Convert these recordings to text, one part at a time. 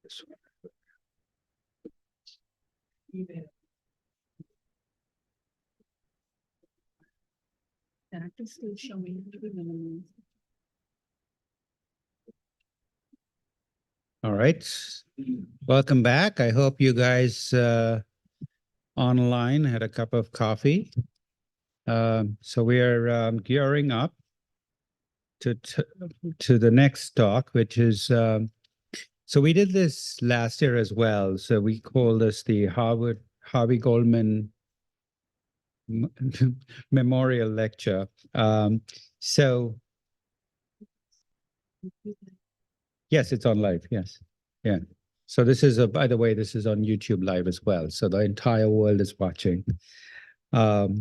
This one. That is still showing to be minimum. All right. Welcome back. I hope you guys online had a cup of coffee. So we are gearing up to the next talk, which is so we did this last year as well. So we call this the Harvey Goldman Memorial Lecture. So yes, it's on live. Yes, yeah. So this is by the way, this is on YouTube Live as well. So the entire world is watching. So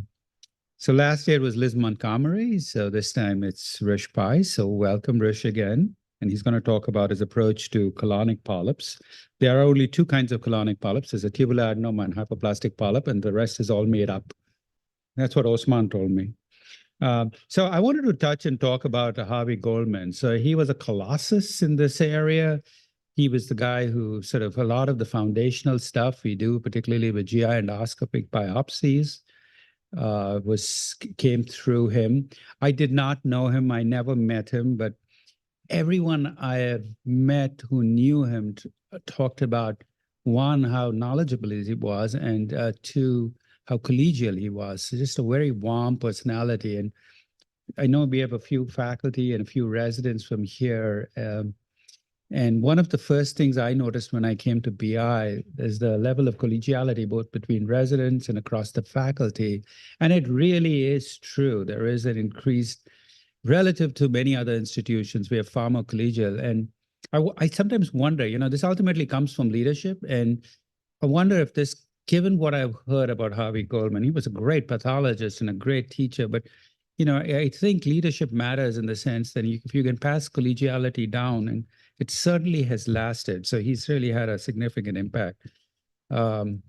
last year it was Liz Montgomery. So this time it's Rish Pai. So welcome Rish again. And he's going to talk about his approach to colonic polyps. There are only two kinds of colonic polyps. There's a tubular adenoma and hypoplastic polyp, and the rest is all made up. That's what Osman told me. So I wanted to touch and talk about Harvey Goldman. So he was a colossus in this area. He was the guy who sort of a lot of the foundational stuff we do, particularly with GI endoscopic biopsies, came through him. I did not know him. I never met him, but everyone I have met who knew him talked about, one, how knowledgeable he was, and two, how collegial he was. So just a very warm personality. And I know we have a few faculty and a few residents from here. And one of the first things I noticed when I came to BI is the level of collegiality, both between residents and across the faculty. And it really is true. There is an increased, relative to many other institutions, we are far more collegial. And I sometimes wonder, this ultimately comes from leadership. And I wonder if this, given what I've heard about Harvey Goldman, he was a great pathologist and a great teacher, but I think leadership matters in the sense that if you can pass collegiality down, and it certainly has lasted. So he's really had a significant impact. And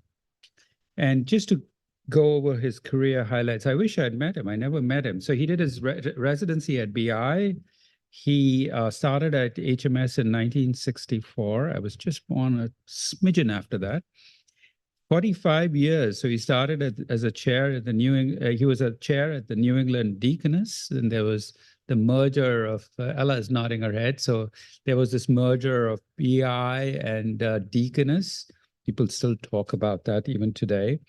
just to go over his career highlights, I wish I had met him. I never met him. So he did his residency at BI. He started at HMS in 1964. I was just born a smidgen after that. 45 years. So he started as a chair at the he was a chair at the New England Deaconess, and there was the merger of, Ella is nodding her head. So there was this merger of BI and Deaconess. People still talk about that even today.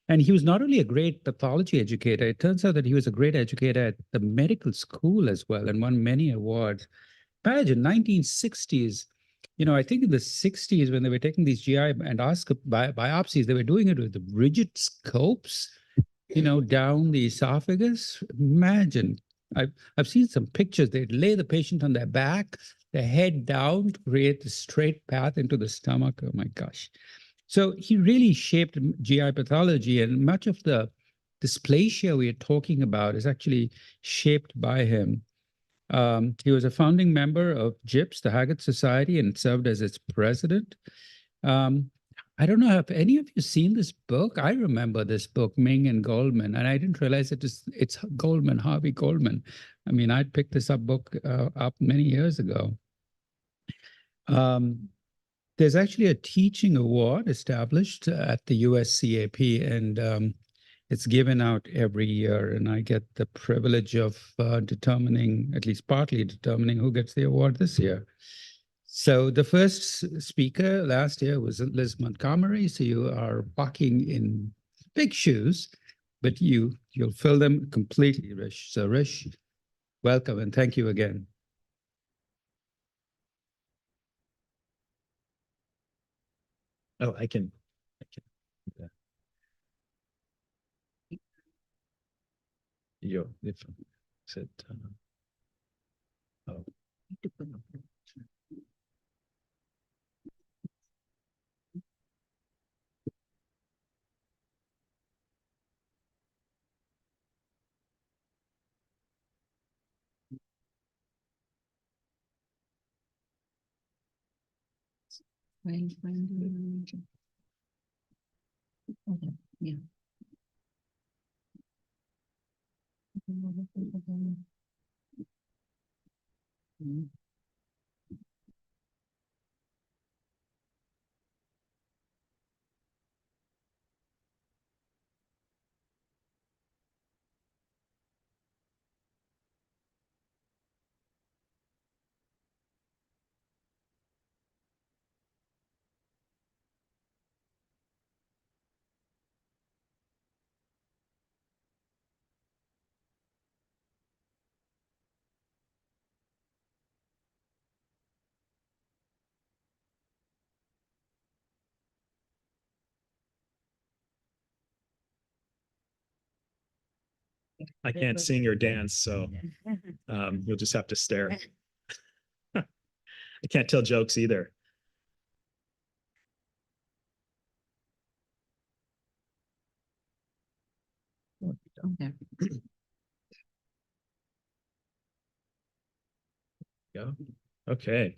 And he was not only a great pathology educator, it turns out that he was a great educator at the medical school as well and won many awards. Imagine 1960s. I think in the 60s, when they were taking these GI endoscope biopsies, they were doing it with the rigid scopes, down the esophagus. Imagine, I've seen some pictures. They'd lay the patient on their back, their head down to create the straight path into the stomach. Oh my gosh. So he really shaped GI pathology, and much of the dysplasia we are talking about is actually shaped by him. He was a founding member of GIPS, the Haggard Society, and served as its president. I don't know if any of you seen this book. I remember this book, Ming and Goldman, and I didn't realize it's Goldman, Harvey Goldman. I mean, I picked this book up many years ago. There's actually a teaching award established at the USCAP, and it's given out every year, and I get the privilege of determining, at least partly determining, who gets the award this year. So the first speaker last year was Liz Montgomery. So you are walking in big shoes, but you'll fill them completely, Rish. So Rish, welcome and thank you again. Oh, I can. Yeah. Yo, if said, oh. Okay, yeah. I can't sing or dance, so you'll just have to stare. I can't tell jokes either. Okay. Go. Okay.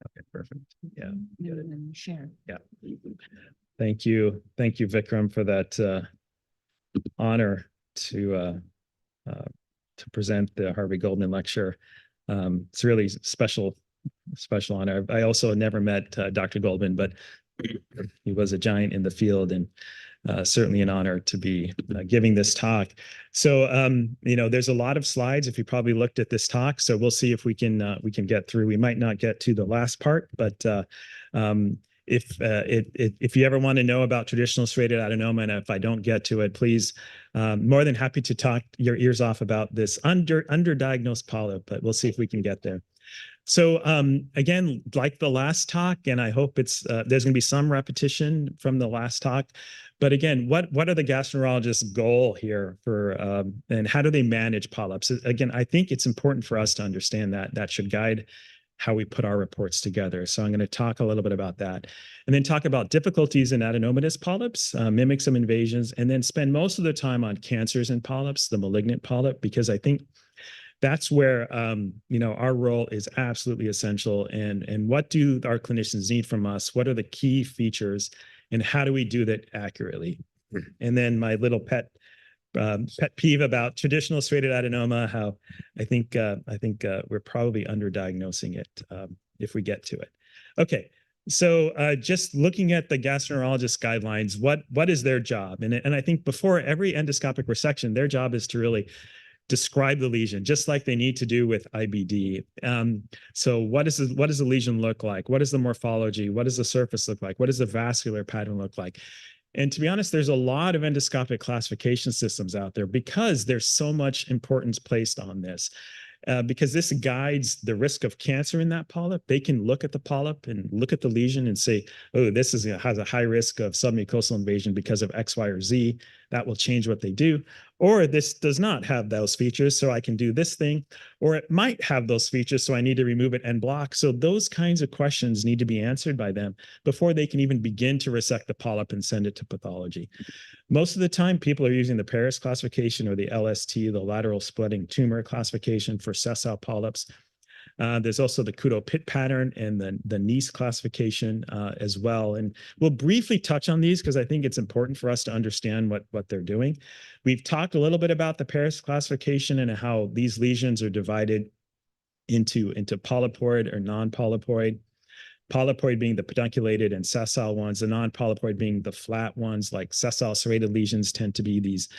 Okay, perfect. Yeah. And share. Yeah. Thank you. Thank you, Vikram, for that honor to present the Harvey Goldman Lecture. It's really special honor. I also never met Dr. Goldman, but he was a giant in the field, and certainly an honor to be giving this talk. So, there's a lot of slides if you probably looked at this talk. So we'll see if we can get through. We might not get to the last part, but if you ever want to know about traditional serrated adenoma, and if I don't get to it, please, more than happy to talk your ears off about this underdiagnosed polyp, but we'll see if we can get there. So again, like the last talk, and I hope it's there's going to be some repetition from the last talk. But again, what are the gastroenterologist's goal here for and how do they manage polyps? Again, I think it's important for us to understand that. That should guide how we put our reports together. So I'm going to talk a little bit about that, and then talk about difficulties in adenomatous polyps, mimic some invasions, and then spend most of the time on cancers and polyps, the malignant polyp, because I think that's where our role is absolutely essential. And what do our clinicians need from us? What are the key features, and how do we do that accurately? And then my little pet peeve about traditional serrated adenoma, how I think we're probably underdiagnosing it if we get to it. Okay. So just looking at the gastroenterologist guidelines, what is their job? And I think before every endoscopic resection, their job is to really describe the lesion, just like they need to do with IBD. So what does the lesion look like? What is the morphology? What does the surface look like? What does the vascular pattern look like? And to be honest, there's a lot of endoscopic classification systems out there because there's so much importance placed on this. Because this guides the risk of cancer in that polyp. They can look at the polyp and look at the lesion and say, oh, this has a high risk of submucosal invasion because of X, Y, or Z. That will change what they do. Or this does not have those features, so I can do this thing. Or it might have those features, so I need to remove it and block. So those kinds of questions need to be answered by them before they can even begin to resect the polyp and send it to pathology. Most of the time, people are using the Paris classification or the LST, the lateral splitting tumor classification for sessile polyps. There's also the Kudo pit pattern and the Nice classification as well. And we'll briefly touch on these because I think it's important for us to understand what they're doing. We've talked a little bit about the Paris classification and how these lesions are divided into polypoid or non-polypoid. Polypoid being the pedunculated and sessile ones, the non-polypoid being the flat ones, like sessile serrated lesions tend to be these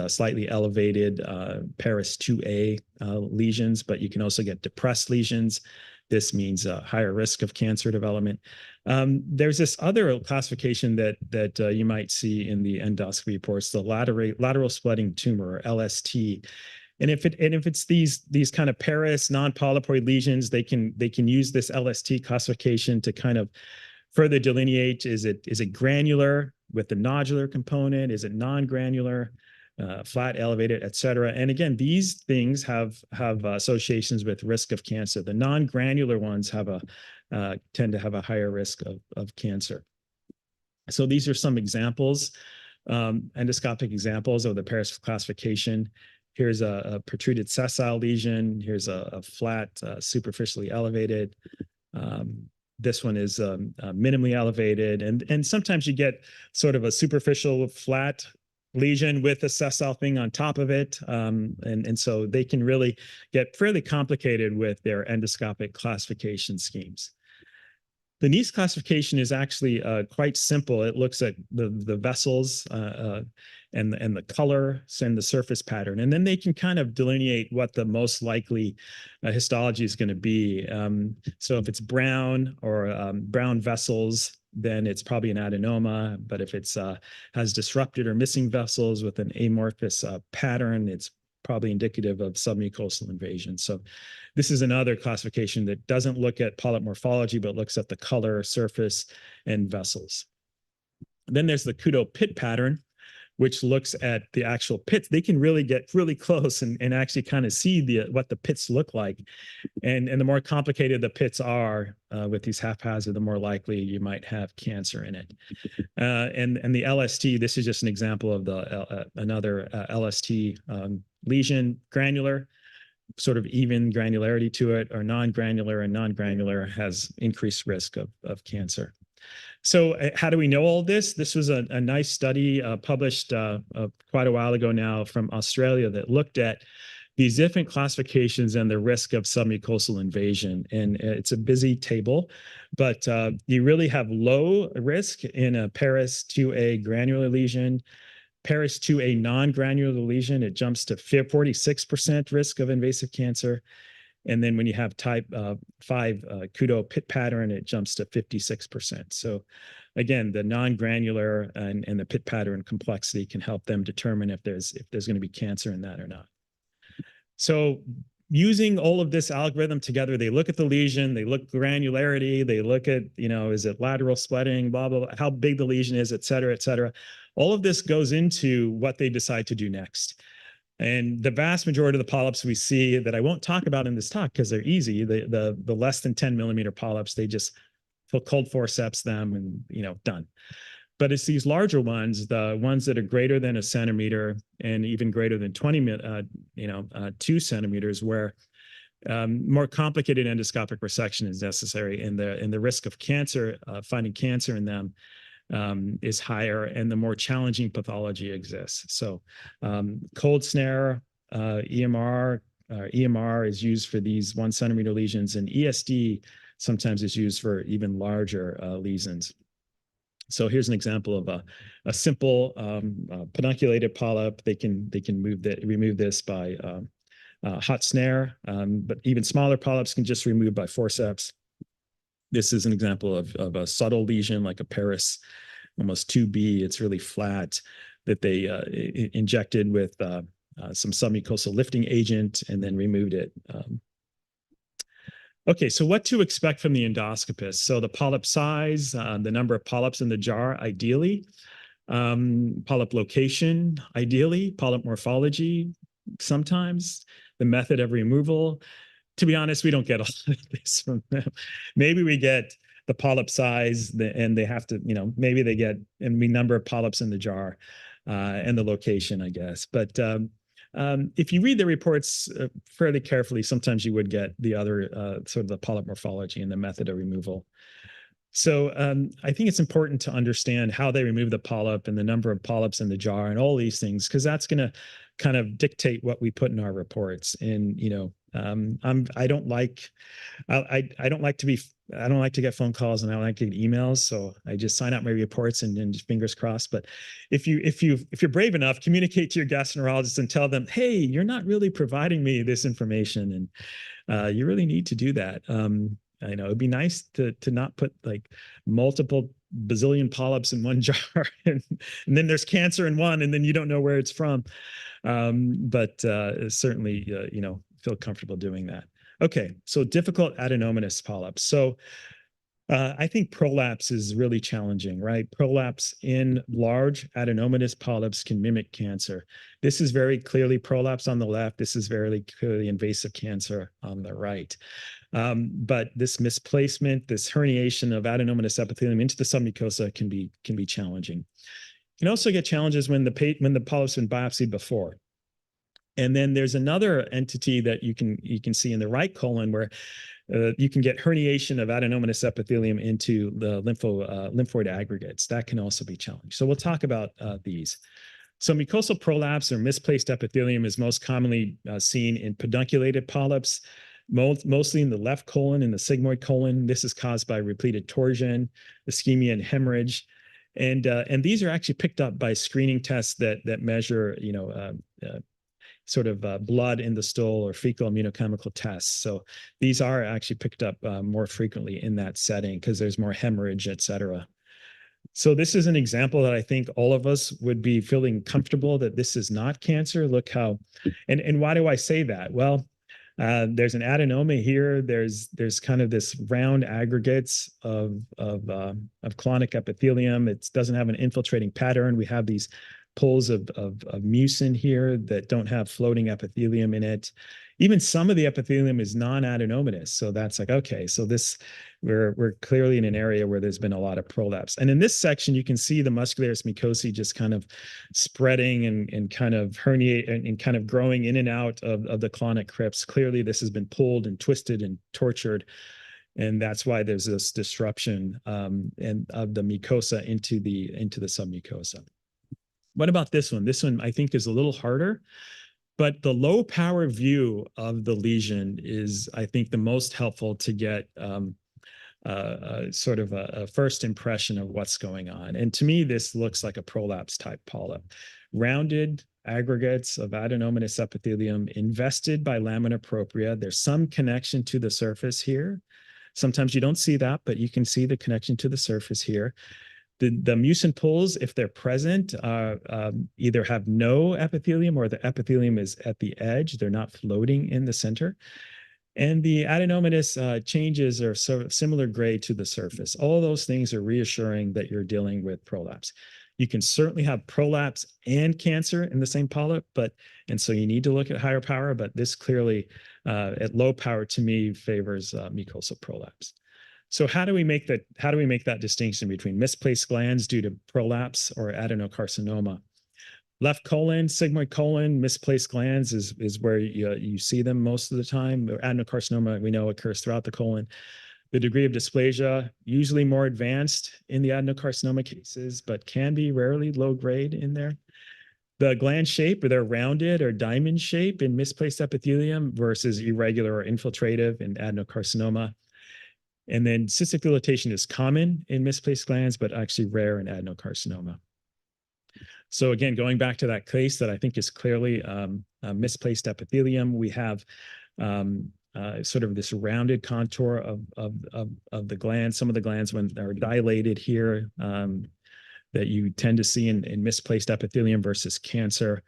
slightly elevated Paris 2A lesions, but you can also get depressed lesions. This means a higher risk of cancer development. There's this other classification that you might see in the endoscopy reports, the lateral splitting tumor, or LST. And if it's these kind of Paris non-polypoid lesions, they can use this LST classification to kind of further delineate: is it granular with the nodular component? Is it non-granular, flat, elevated, et cetera? And again, these things have associations with risk of cancer. The non-granular ones tend to have a higher risk of cancer. So these are some examples, endoscopic examples of the Paris classification. Here's a protruded sessile lesion. Here's a flat, superficially elevated. This one is minimally elevated. And sometimes you get sort of a superficial flat lesion with a sessile thing on top of it. And so they can really get fairly complicated with their endoscopic classification schemes. The Nice classification is actually quite simple. It looks at the vessels and the color and the surface pattern, and then they can kind of delineate what the most likely histology is going to be. So if it's brown or brown vessels, then it's probably an adenoma. But if it's has disrupted or missing vessels with an amorphous pattern, it's probably indicative of submucosal invasion. So this is another classification that doesn't look at polyp morphology, but looks at the color, surface, and vessels. Then there's the Kudo pit pattern, which looks at the actual pits. They can really get really close and actually kind of see what the pits look like. And the more complicated the pits are with these haphazard, the more likely you might have cancer in it. And the LST, this is just an example of the another LST lesion, granular, sort of even granularity to it, or non-granular, and non-granular has increased risk of cancer. So how do we know all this? This was a nice study published quite a while ago now from Australia that looked at these different classifications and the risk of submucosal invasion. And it's a busy table, but you really have low risk in a Paris 2A granular lesion. Paris 2A non-granular lesion, it jumps to 46% risk of invasive cancer. And then when you have type 5 Kudo pit pattern, it jumps to 56%. So again, the non-granular and the pit pattern complexity can help them determine if there's going to be cancer in that or not. So using all of this algorithm together, they look at the lesion, they look granularity, they look at, is it lateral splitting, blah, blah, blah, how big the lesion is, et cetera, et cetera. All of this goes into what they decide to do next. And the vast majority of the polyps we see that I won't talk about in this talk because they're easy, the less than 10 millimeter polyps, they just cold forceps them and, done. But it's these larger ones, the ones that are greater than 1 centimeter and even greater than 2 centimeters, where more complicated endoscopic resection is necessary, and the risk of cancer, finding cancer in them, is higher, and the more challenging pathology exists. So cold snare, EMR is used for these 1 centimeter lesions, and ESD sometimes is used for even larger lesions. So here's an example of a simple pedunculated polyp. They can remove this by hot snare, but even smaller polyps can just remove by forceps. This is an example of a subtle lesion like a Paris almost 2B. It's really flat, that they injected with some submucosal lifting agent and then removed it. Okay, so what to expect from the endoscopist? So the polyp size, the number of polyps in the jar, ideally. Polyp location, ideally. Polyp morphology, sometimes. The method of removal. To be honest, we don't get all of this from them. Maybe we get the polyp size, and they have to, maybe they get the number of polyps in the jar and the location, I guess. But if you read the reports fairly carefully, sometimes you would get the other sort of the polyp morphology and the method of removal. So I think it's important to understand how they remove the polyp and the number of polyps in the jar and all these things, because that's going to kind of dictate what we put in our reports. And I don't like to get phone calls, and I don't like to get emails, so I just sign out my reports and just fingers crossed. But if you're brave enough, communicate to your gastroenterologist and tell them, hey, you're not really providing me this information, and you really need to do that. I know it'd be nice to not put like multiple bazillion polyps in one jar and then there's cancer in one and then you don't know where it's from. But certainly, feel comfortable doing that. Okay, so difficult adenomatous polyps. So I think prolapse is really challenging, right? Prolapse in large adenomatous polyps can mimic cancer. This is very clearly prolapse on the left. This is very clearly invasive cancer on the right. But this misplacement, this herniation of adenomatous epithelium into the submucosa can be challenging. You can also get challenges when the polyp's been biopsied before. And then there's another entity that you can see in the right colon where you can get herniation of adenomatous epithelium into the lymphoid aggregates. That can also be challenging. So we'll talk about these. So mucosal prolapse or misplaced epithelium is most commonly seen in pedunculated polyps, mostly in the left colon and the sigmoid colon. This is caused by repleted torsion, ischemia, and hemorrhage. And these are actually picked up by screening tests that measure, sort of blood in the stool or fecal immunochemical tests. So these are actually picked up more frequently in that setting because there's more hemorrhage, et cetera. So this is an example that I think all of us would be feeling comfortable that this is not cancer. Look how, and why do I say that? Well, There's an adenoma here. There's kind of this round aggregates of colonic epithelium. It doesn't have an infiltrating pattern. We have these pools of mucin here that don't have floating epithelium in it. Even some of the epithelium is non-adenomatous. So that's like, okay, so this, we're clearly in an area where there's been a lot of prolapse. And in this section, you can see the muscularis mucosae just kind of spreading and kind of herniate and kind of growing in and out of the colonic crypts. Clearly, this has been pulled and twisted and tortured. And that's why there's this disruption and of the mucosa into the submucosa. What about this one? This one I think is a little harder, but the low power view of the lesion is, I think, the most helpful to get sort of a first impression of what's going on. And to me, this looks like a prolapse type polyp. Rounded aggregates of adenomatous epithelium invested by lamina propria. There's some connection to the surface here. Sometimes you don't see that, but you can see the connection to the surface here. The mucin pools, if they're present, either have no epithelium or the epithelium is at the edge. They're not floating in the center. And the adenomatous changes are sort of similar grade to the surface. All those things are reassuring that you're dealing with prolapse. You can certainly have prolapse and cancer in the same polyp, and so you need to look at higher power, but this clearly at low power to me favors mucosal prolapse. So how do we make that distinction between misplaced glands due to prolapse or adenocarcinoma? Left colon, sigmoid colon, misplaced glands is where you see them most of the time. Adenocarcinoma, we know, occurs throughout the colon. The degree of dysplasia, usually more advanced in the adenocarcinoma cases, but can be rarely low grade in there. The gland shape, they're rounded or diamond shape in misplaced epithelium versus irregular or infiltrative in adenocarcinoma. And then cystic dilatation is common in misplaced glands, but actually rare in adenocarcinoma. So again, going back to that case that I think is clearly misplaced epithelium, we have sort of this rounded contour of the glands. Some of the glands, when they're dilated here, that you tend to see in misplaced epithelium versus cancer.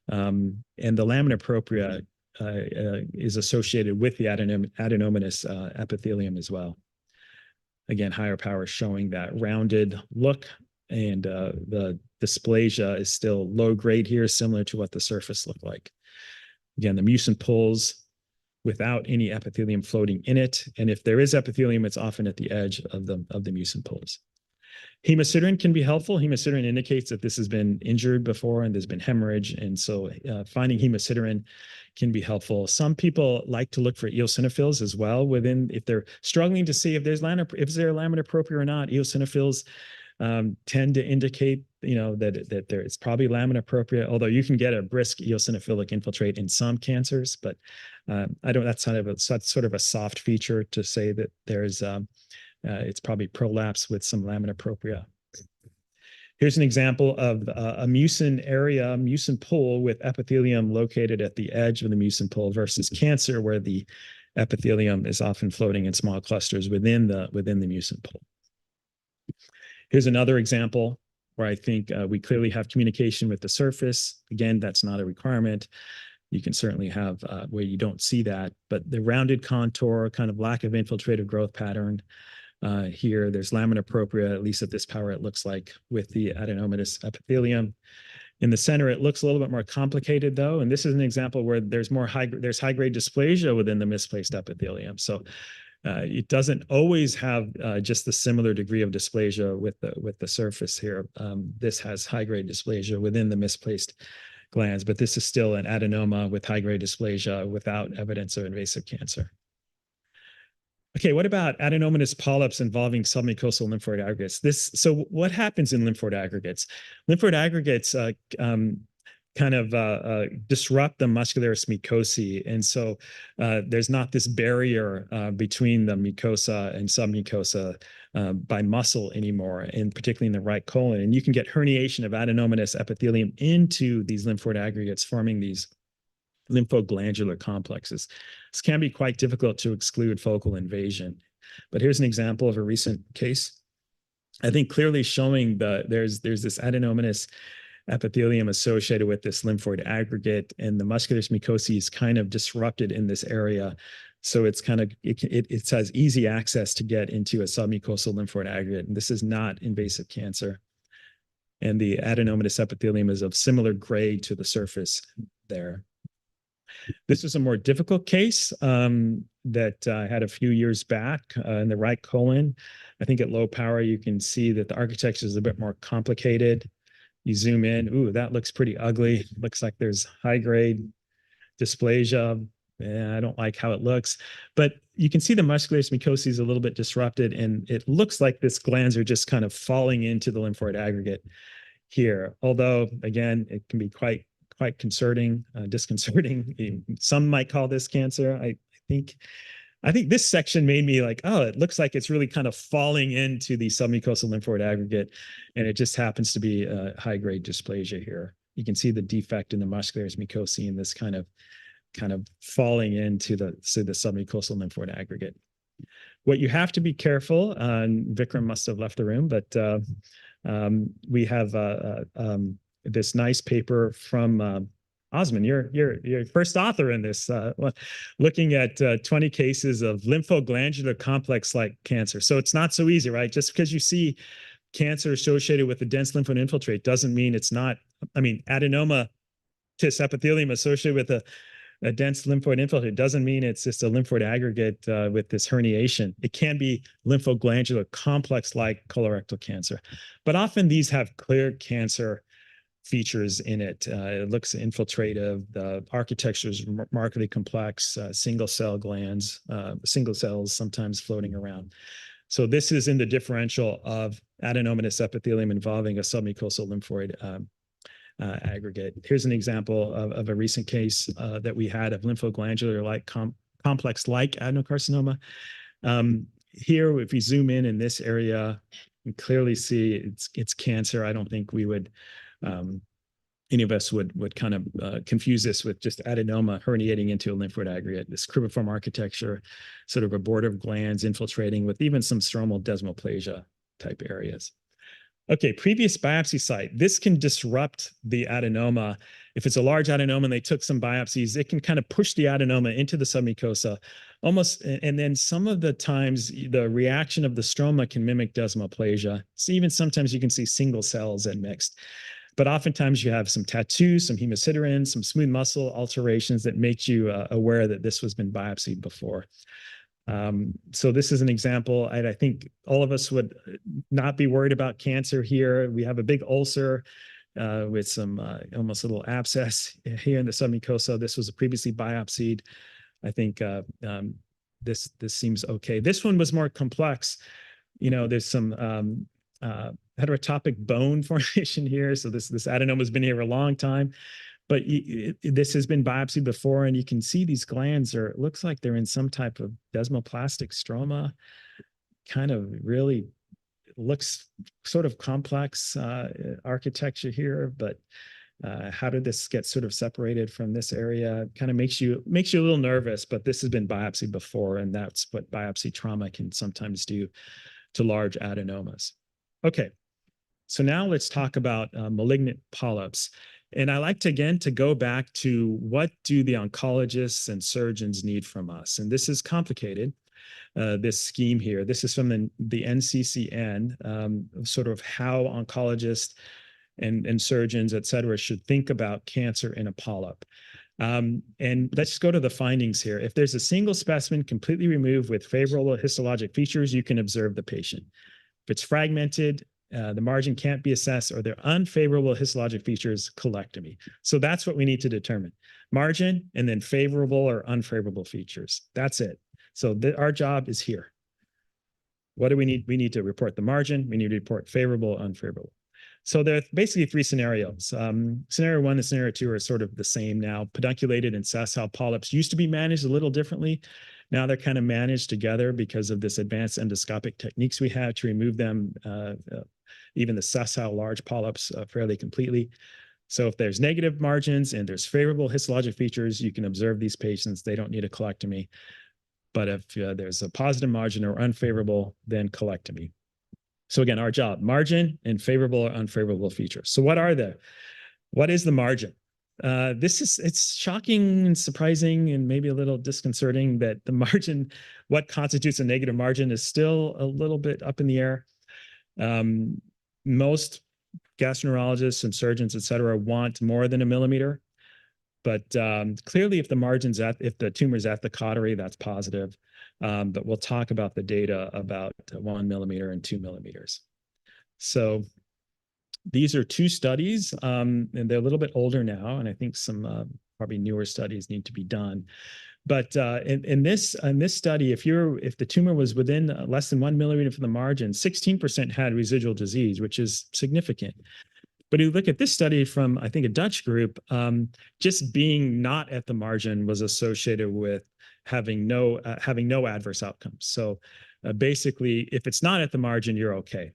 And the lamina propria is associated with the adenomatous epithelium as well. Again, higher power showing that rounded look, and the dysplasia is still low grade here, similar to what the surface looked like. Again, the mucin pulls without any epithelium floating in it, and if there is epithelium, it's often at the edge of the mucin pulls. Hemosiderin can be helpful. Hemosiderin indicates that this has been injured before and there's been hemorrhage, and so finding hemosiderin can be helpful. Some people like to look for eosinophils as well if they're struggling to see if there's lamina propria or not. Eosinophils tend to indicate, that there is probably lamina propria, although you can get a brisk eosinophilic infiltrate in some cancers, but that's sort of a soft feature to say that there's it's probably prolapse with some lamina propria. Here's an example of a mucin pool with epithelium located at the edge of the mucin pool versus cancer, where the epithelium is often floating in small clusters within the mucin pool. Here's another example where I think we clearly have communication with the surface. Again, that's not a requirement. You can certainly have where you don't see that, but the rounded contour, kind of lack of infiltrative growth pattern. Here, there's lamina propria, at least at this power, it looks like, with the adenomatous epithelium. In the center, it looks a little bit more complicated, though, and this is an example where there's high-grade dysplasia within the misplaced epithelium. So it doesn't always have just the similar degree of dysplasia with the surface here. This has high-grade dysplasia within the misplaced glands, but this is still an adenoma with high-grade dysplasia without evidence of invasive cancer. Okay, what about adenomatous polyps involving submucosal lymphoid aggregates? So what happens in lymphoid aggregates? Lymphoid aggregates kind of disrupt the muscularis mucosae, and so there's not this barrier between the mucosa and submucosa by muscle anymore, and particularly in the right colon. And you can get herniation of adenomatous epithelium into these lymphoid aggregates, forming these lymphoglandular complexes. This can be quite difficult to exclude focal invasion. But here's an example of a recent case, I think clearly showing there's this adenomatous epithelium associated with this lymphoid aggregate, and the muscularis mucosae is kind of disrupted in this area. So it's kind of, it has easy access to get into a submucosal lymphoid aggregate. And this is not invasive cancer. And the adenomatous epithelium is of similar grade to the surface there. This was a more difficult case that I had a few years back in the right colon. I think at low power, you can see that the architecture is a bit more complicated. You zoom in, ooh, that looks pretty ugly. Looks like there's high-grade dysplasia. Yeah, I don't like how it looks. But you can see the muscularis mucosae is a little bit disrupted, and it looks like this glands are just kind of falling into the lymphoid aggregate here. Although, again, it can be quite disconcerting. Some might call this cancer. I think this section made me like, oh, it looks like it's really kind of falling into the submucosal lymphoid aggregate, and it just happens to be a high-grade dysplasia here. You can see the defect in the muscularis mucosae and this kind of falling into the submucosal lymphoid aggregate. What you have to be careful, and Vikram must have left the room, but we have this nice paper from Osman. You're first author in this, looking at 20 cases of lymphoglandular complex-like cancer. So it's not so easy, right? Just because you see cancer associated with a dense lymphoid infiltrate doesn't mean it's not. I mean, adenomatous epithelium associated with a dense lymphoid infiltrate doesn't mean it's just a lymphoid aggregate with this herniation. It can be lymphoglandular complex-like colorectal cancer, but often these have clear cancer features in it. It looks infiltrative. The architecture is markedly complex, single cell glands, single cells sometimes floating around. So this is in the differential of adenomatous epithelium involving a submucosal lymphoid aggregate. Here's an example of a recent case that we had of lymphoglandular-like complex-like adenocarcinoma. Here, if we zoom in this area, you clearly see it's cancer. I don't think we would, any of us would kind of confuse this with just adenoma herniating into a lymphoid aggregate. This cribriform architecture, sort of abortive glands infiltrating with even some stromal desmoplasia type areas. Okay, previous biopsy site. This can disrupt the adenoma. If it's a large adenoma and they took some biopsies, it can kind of push the adenoma into the submucosa almost. And then some of the times the reaction of the stroma can mimic desmoplasia. So even sometimes you can see single cells and mixed. But oftentimes you have some tattoos, some hemosiderin, some smooth muscle alterations that make you aware that this has been biopsied before. So this is an example. I think all of us would not be worried about cancer here. We have a big ulcer with some almost a little abscess here in the submucosa. This was previously biopsied. I think this seems okay. This one was more complex. You know, there's some heterotopic bone formation here. So this adenoma has been here a long time. But this has been biopsied before, and you can see these glands it looks like they're in some type of desmoplastic stroma. Kind of really looks sort of complex architecture here, but how did this get sort of separated from this area? Kind of makes you a little nervous, but this has been biopsied before, and that's what biopsy trauma can sometimes do to large adenomas. Okay, so now let's talk about malignant polyps. And I like to, again, to go back to what do the oncologists and surgeons need from us? And this is complicated, this scheme here. This is from the NCCN, sort of how oncologists and surgeons, et cetera, should think about cancer in a polyp. And let's just go to the findings here. If there's a single specimen completely removed with favorable histologic features, you can observe the patient. If it's fragmented, the margin can't be assessed, or there are unfavorable histologic features, colectomy. So that's what we need to determine. Margin, and then favorable or unfavorable features. That's it. So our job is here. What do we need? We need to report the margin. We need to report favorable, unfavorable. So there are basically three scenarios. Scenario 1 and scenario 2 are sort of the same now. Pedunculated and sessile polyps used to be managed a little differently. Now they're kind of managed together because of this advanced endoscopic techniques we have to remove them, even the sessile large polyps, fairly completely. So if there's negative margins and there's favorable histologic features, you can observe these patients. They don't need a colectomy. But if there's a positive margin or unfavorable, then colectomy. So again, our job, margin and favorable or unfavorable features. So what are they? What is the margin? It's shocking and surprising and maybe a little disconcerting that the margin, what constitutes a negative margin, is still a little bit up in the air. Most gastroenterologists and surgeons, et cetera, want more than 1 millimeter. But clearly, if the tumor's at the cautery, that's positive. But we'll talk about the data about 1 millimeter and 2 millimeters. So these are 2 studies, and they're a little bit older now, and I think some probably newer studies need to be done. But in this study, if the tumor was within less than 1 millimeter from the margin, 16% had residual disease, which is significant. But you look at this study from, I think, a Dutch group, just being not at the margin was associated with having no adverse outcomes. So basically, if it's not at the margin, you're okay,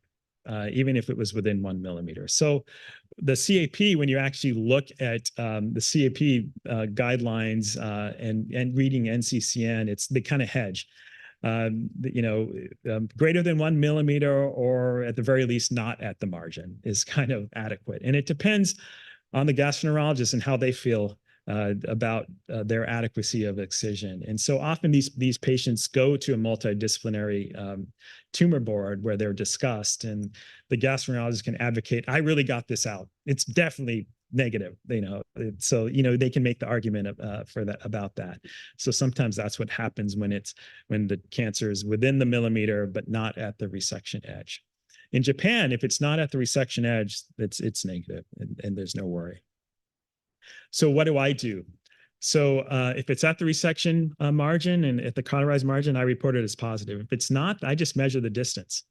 even if it was within 1 millimeter. So the CAP, when you actually look at the CAP guidelines and reading NCCN, they kind of hedge. Greater than 1 millimeter, or at the very least not at the margin, is kind of adequate. And it depends on the gastroenterologist and how they feel about their adequacy of excision. And so often these patients go to a multidisciplinary tumor board where they're discussed, and the gastroenterologist can advocate, I really got this out. It's definitely negative, so they can make the argument about that. So sometimes that's what happens when the cancer is within the millimeter but not at the resection edge. In Japan, if it's not at the resection edge, it's negative, and there's no worry. So what do I do? So if it's at the resection margin and at the cauterized margin, I report it as positive. If it's not, I just measure the distance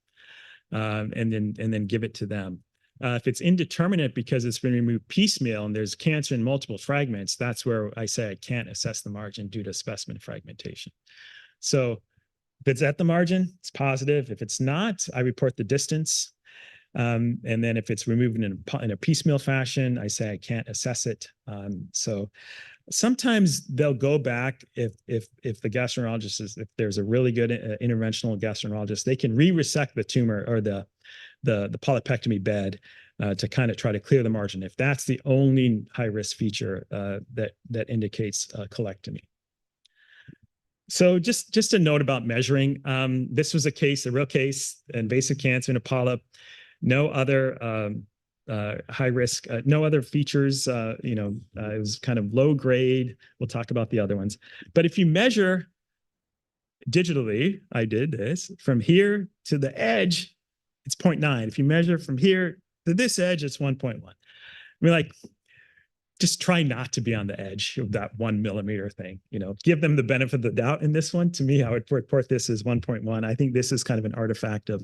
and then give it to them. If it's indeterminate because it's been removed piecemeal and there's cancer in multiple fragments, that's where I say I can't assess the margin due to specimen fragmentation. So if it's at the margin, it's positive. If it's not, I report the distance. And then if it's removed in a piecemeal fashion, I say I can't assess it. So sometimes they'll go back if the gastroenterologist if there's a really good interventional gastroenterologist, they can re-resect the tumor or the polypectomy bed to kind of try to clear the margin if that's the only high-risk feature that indicates colectomy. So just a note about measuring. This was a real case, invasive cancer in a polyp. No other high risk, no other features. It was kind of low grade. We'll talk about the other ones. But if you measure digitally, I did this from here to the edge, it's 0.9. If you measure from here to this edge, it's 1.1. I mean, just try not to be on the edge of that 1 millimeter thing. Give them the benefit of the doubt in this one. To me, I would report this as 1.1. I think this is kind of an artifact of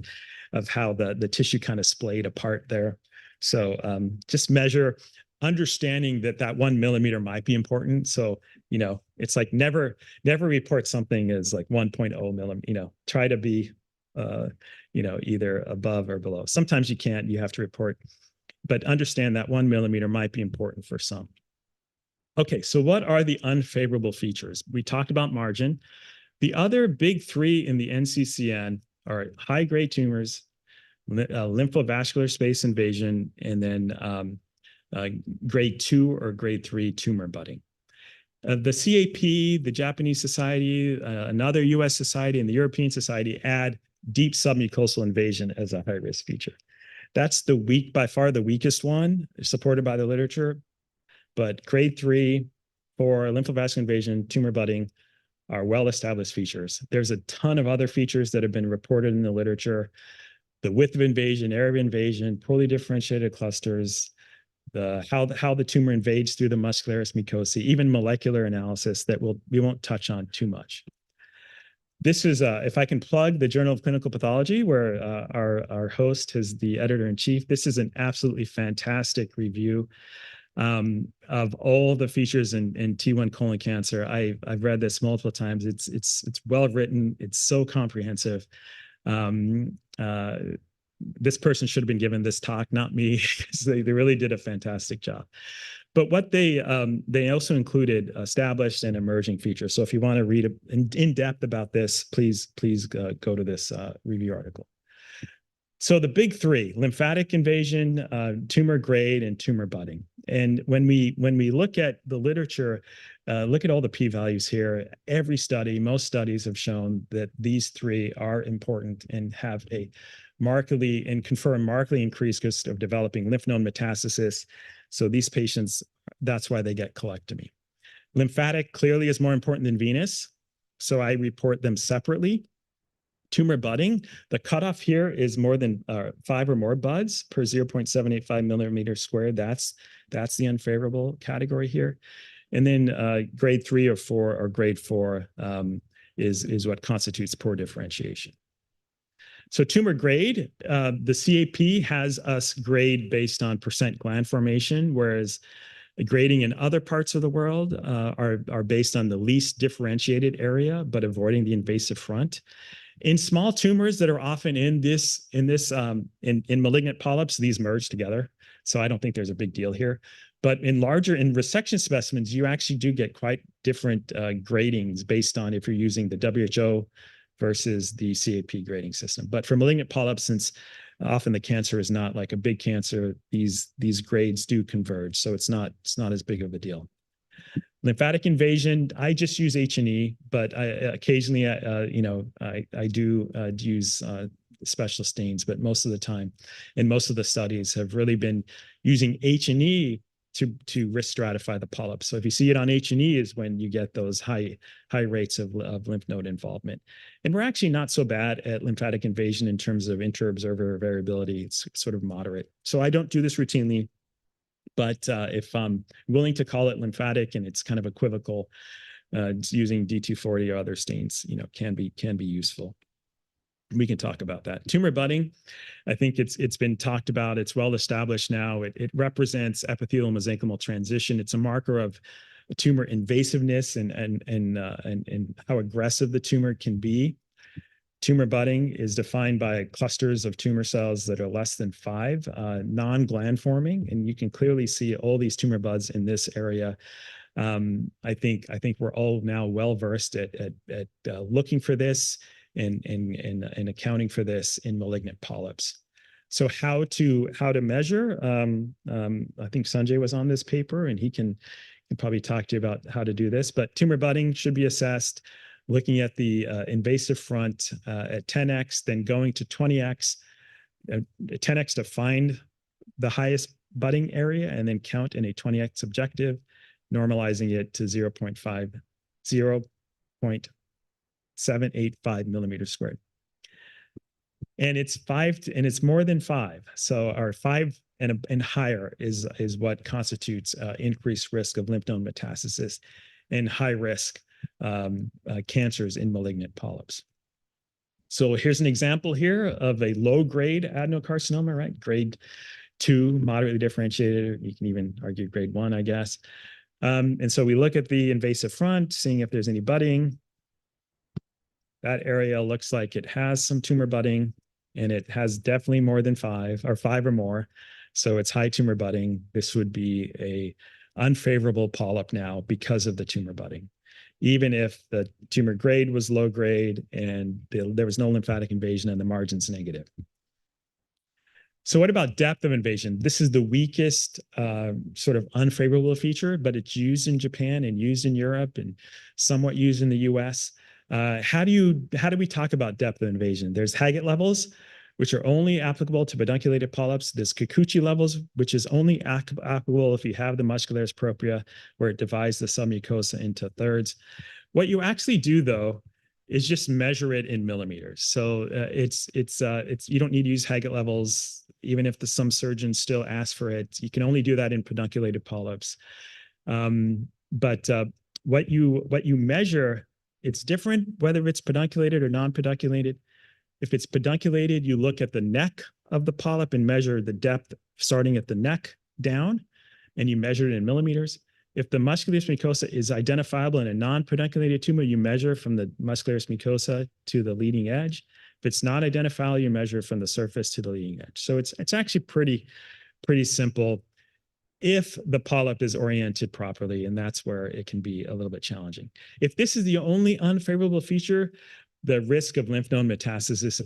how the tissue kind of splayed apart there. So just measure, understanding that 1 millimeter might be important. So, it's like never report something as like 1.0 millimeter, try to be, either above or below. Sometimes you can't, you have to report, but understand that 1 millimeter might be important for some. Okay, so what are the unfavorable features? We talked about margin. The other big 3 in the NCCN are high-grade tumors, lymphovascular space invasion, and then grade 2 or grade 3 tumor budding. The CAP, the Japanese Society, another US society, and the European Society add deep submucosal invasion as a high-risk feature. That's by far the weakest one, supported by the literature. But grade 3 for lymphovascular invasion, tumor budding are well-established features. There's a ton of other features that have been reported in the literature. The width of invasion, area of invasion, poorly differentiated clusters, how the tumor invades through the muscularis mucosae, even molecular analysis that we won't touch on too much. This is, if I can plug the Journal of Clinical Pathology, where our host is the editor-in-chief. This is an absolutely fantastic review of all the features in T1 colon cancer. I've read this multiple times. It's well written. It's so comprehensive. This person should have been given this talk, not me, because they really did a fantastic job. But what they also included established and emerging features. So if you want to read in depth about this, please go to this review article. So the big three: lymphatic invasion, tumor grade, and tumor budding. And when we look at the literature, look at all the p-values here. Every study, most studies have shown that these three are important and have a markedly and confer markedly increased risk of developing lymph node metastasis. So these patients, that's why they get colectomy. Lymphatic clearly is more important than venous, so I report them separately. Tumor budding, the cutoff here is more than 5 or more buds per 0.785 millimeters squared. That's the unfavorable category here. And then grade 3 or 4 or grade 4 is what constitutes poor differentiation. So tumor grade, the CAP has us grade based on percent gland formation, whereas grading in other parts of the world are based on the least differentiated area, but avoiding the invasive front. In small tumors that are often in malignant polyps, these merge together. So I don't think there's a big deal here. But in resection specimens, you actually do get quite different gradings based on if you're using the WHO versus the CAP grading system. But for malignant polyps, since often the cancer is not like a big cancer, these grades do converge. So it's not as big of a deal. Lymphatic invasion, I just use H&E, but occasionally, I do use special stains, but most of the time, and most of the studies have really been using H&E to risk stratify the polyps. So if you see it on H&E is when you get those high rates of lymph node involvement. And we're actually not so bad at lymphatic invasion in terms of inter-observer variability. It's sort of moderate. So I don't do this routinely. But if I'm willing to call it lymphatic and it's kind of equivocal, using D240 or other stains, can be useful. We can talk about that. Tumor budding, I think it's been talked about. It's well established now. It represents epithelial mesenchymal transition. It's a marker of tumor invasiveness and how aggressive the tumor can be. Tumor budding is defined by clusters of tumor cells that are less than 5, non-gland forming, and you can clearly see all these tumor buds in this area. I think we're all now well versed at looking for this and accounting for this in malignant polyps. So how to measure? I think Sanjay was on this paper, and he can probably talk to you about how to do this. But tumor budding should be assessed looking at the invasive front at 10x, then going to 20x, 10x to find the highest budding area, and then count in a 20x objective, normalizing it to 0.785 millimeters squared. And it's more than 5. So our 5 and higher is what constitutes increased risk of lymph node metastasis and high risk cancers in malignant polyps. So here's an example here of a low-grade adenocarcinoma, right? Grade 2, moderately differentiated. You can even argue grade 1, I guess. And so we look at the invasive front, seeing if there's any budding. That area looks like it has some tumor budding, and it has definitely more than 5 or more. So it's high tumor budding. This would be a unfavorable polyp now because of the tumor budding, even if the tumor grade was low grade and there was no lymphatic invasion and the margin's negative. So what about depth of invasion? This is the weakest sort of unfavorable feature, but it's used in Japan and used in Europe and somewhat used in the US. How do we talk about depth of invasion? There's Haggett levels, which are only applicable to pedunculated polyps. There's Kikuchi levels, which is only applicable if you have the muscularis propria, where it divides the submucosa into thirds. What you actually do, though, is just measure it in millimeters. So you don't need to use Haggett levels, even if some surgeons still ask for it. You can only do that in pedunculated polyps. But what you measure, it's different whether it's pedunculated or non-pedunculated. If it's pedunculated, you look at the neck of the polyp and measure the depth starting at the neck down, and you measure it in millimeters. If the muscularis mucosa is identifiable in a non-pedunculated tumor, you measure from the muscularis mucosa to the leading edge. If it's not identifiable, you measure from the surface to the leading edge. So it's actually pretty simple if the polyp is oriented properly, and that's where it can be a little bit challenging. If this is the only unfavorable feature, the risk of lymph node metastasis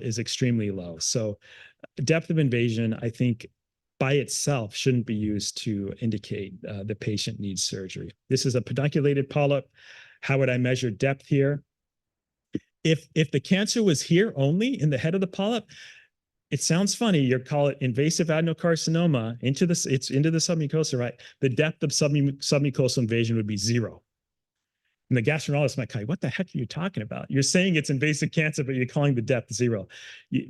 is extremely low. So depth of invasion, I think, by itself shouldn't be used to indicate the patient needs surgery. This is a pedunculated polyp. How would I measure depth here? If the cancer was here only in the head of the polyp, it sounds funny. You call it invasive adenocarcinoma into the submucosa, right? The depth of submucosal invasion would be 0. And the gastroenterologist might call you, what the heck are you talking about? You're saying it's invasive cancer, but you're calling the depth 0.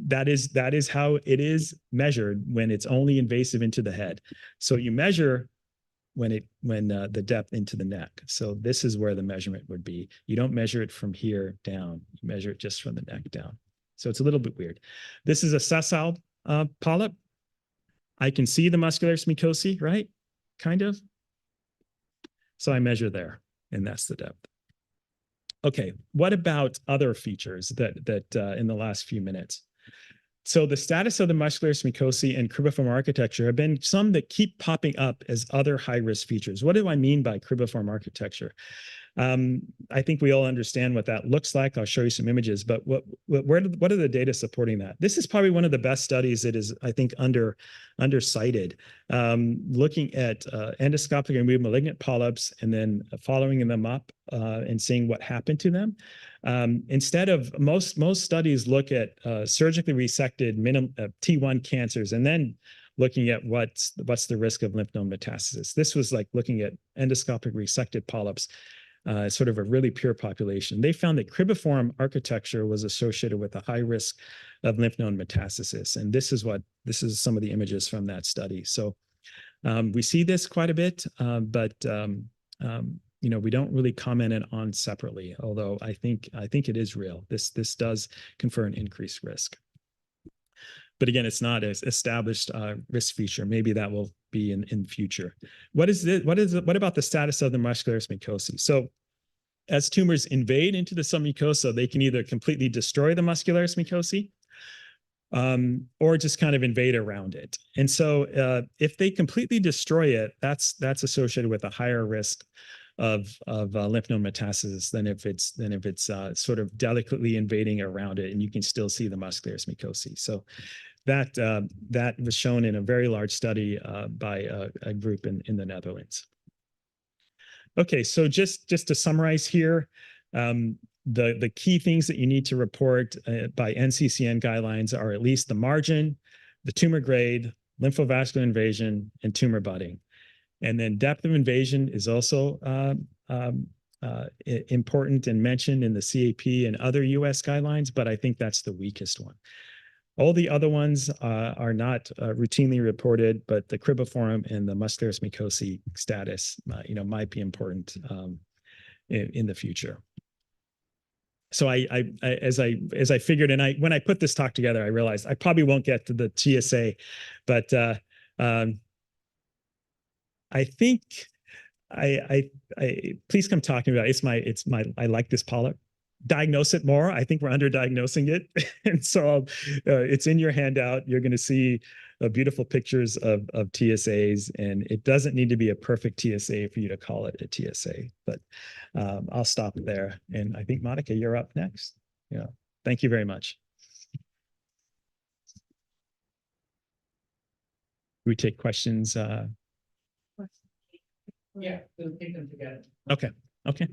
That is how it is measured when it's only invasive into the head. So you measure when the depth into the neck. So this is where the measurement would be. You don't measure it from here down. You measure it just from the neck down. So it's a little bit weird. This is a sessile polyp. I can see the muscularis mucosae, right? Kind of. So I measure there, and that's the depth. Okay, what about other features that in the last few minutes? So the status of the muscularis mucosae and cribriform architecture have been some that keep popping up as other high-risk features. What do I mean by cribriform architecture? I think we all understand what that looks like. I'll show you some images, but what are the data supporting that? This is probably one of the best studies that is, I think, undercited. Looking at endoscopic and malignant polyps and then following them up and seeing what happened to them. Instead of most studies look at surgically resected T1 cancers and then looking at what's the risk of lymph node metastasis. This was like looking at endoscopic resected polyps, sort of a really pure population. They found that cribriform architecture was associated with a high risk of lymph node metastasis. And this is some of the images from that study. So we see this quite a bit, but we don't really comment it on separately, although I think it is real. This does confer an increased risk. But again, it's not an established risk feature. Maybe that will be in future. What about the status of the muscularis mucosae? So as tumors invade into the submucosa, they can either completely destroy the muscularis mucosae or just kind of invade around it. And so if they completely destroy it, that's associated with a higher risk of lymph node metastasis than if it's sort of delicately invading around it, and you can still see the muscularis mucosae. So that was shown in a very large study by a group in the Netherlands. Okay, so just to summarize here, the key things that you need to report by NCCN guidelines are at least the margin, the tumor grade, lymphovascular invasion, and tumor budding. And then depth of invasion is also important and mentioned in the CAP and other US guidelines, but I think that's the weakest one. All the other ones are not routinely reported, but the cribriform and the muscularis mucosae status, might be important in the future. So as I figured, and when I put this talk together, I realized I probably won't get to the TSA, but I think please come talk to me about it. I like this polyp. Diagnose it more. I think we're underdiagnosing it. And so it's in your handout. You're going to see beautiful pictures of TSAs, and it doesn't need to be a perfect TSA for you to call it a TSA, but I'll stop there. And I think, Monica, you're up next. Yeah. Thank you very much. We take questions. Yeah, we'll take them together. Okay. Okay.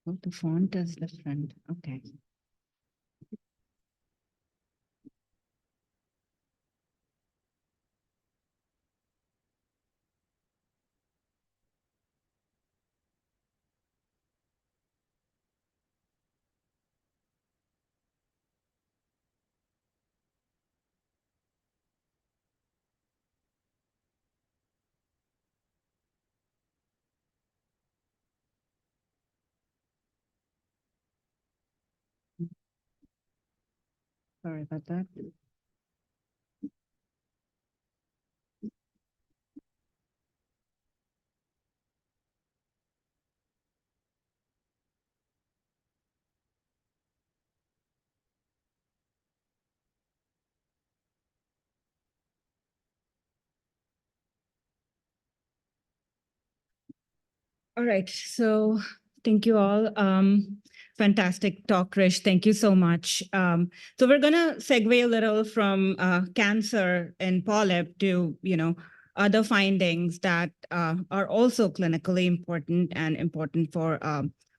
Oh, the font is different. Okay. Sorry about that. All right, so thank you all. Fantastic talk, Rish. Thank you so much. So we're gonna segue a little from cancer and polyp to, other findings that are also clinically important and important for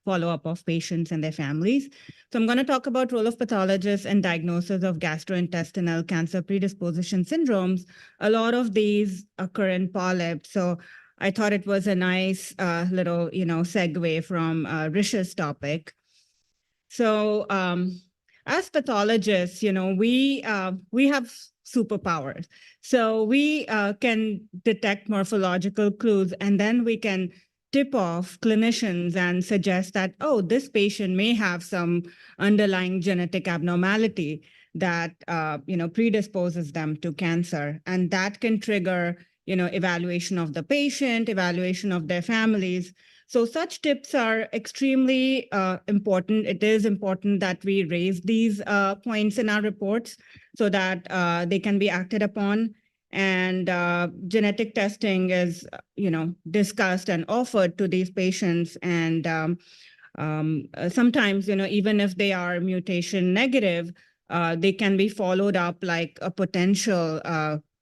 follow-up of patients and their families. So I'm going to talk about role of pathologists and diagnosis of gastrointestinal cancer predisposition syndromes. A lot of these occur in polyps. So I thought it was a nice little, segue from Rish's topic. So as pathologists, we have superpowers. So we can detect morphological clues, and then we can tip off clinicians and suggest that, oh, this patient may have some underlying genetic abnormality that predisposes them to cancer, and that can trigger evaluation of the patient, evaluation of their families. So such tips are extremely important. It is important that we raise these points in our reports so that they can be acted upon. And genetic testing is, discussed and offered to these patients. And sometimes, even if they are mutation negative, they can be followed up like a potential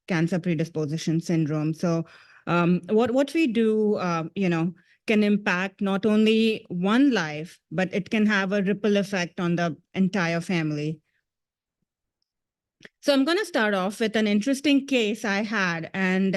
cancer predisposition syndrome. So what we do, can impact not only one life, but it can have a ripple effect on the entire family. So I'm going to start off with an interesting case I had, and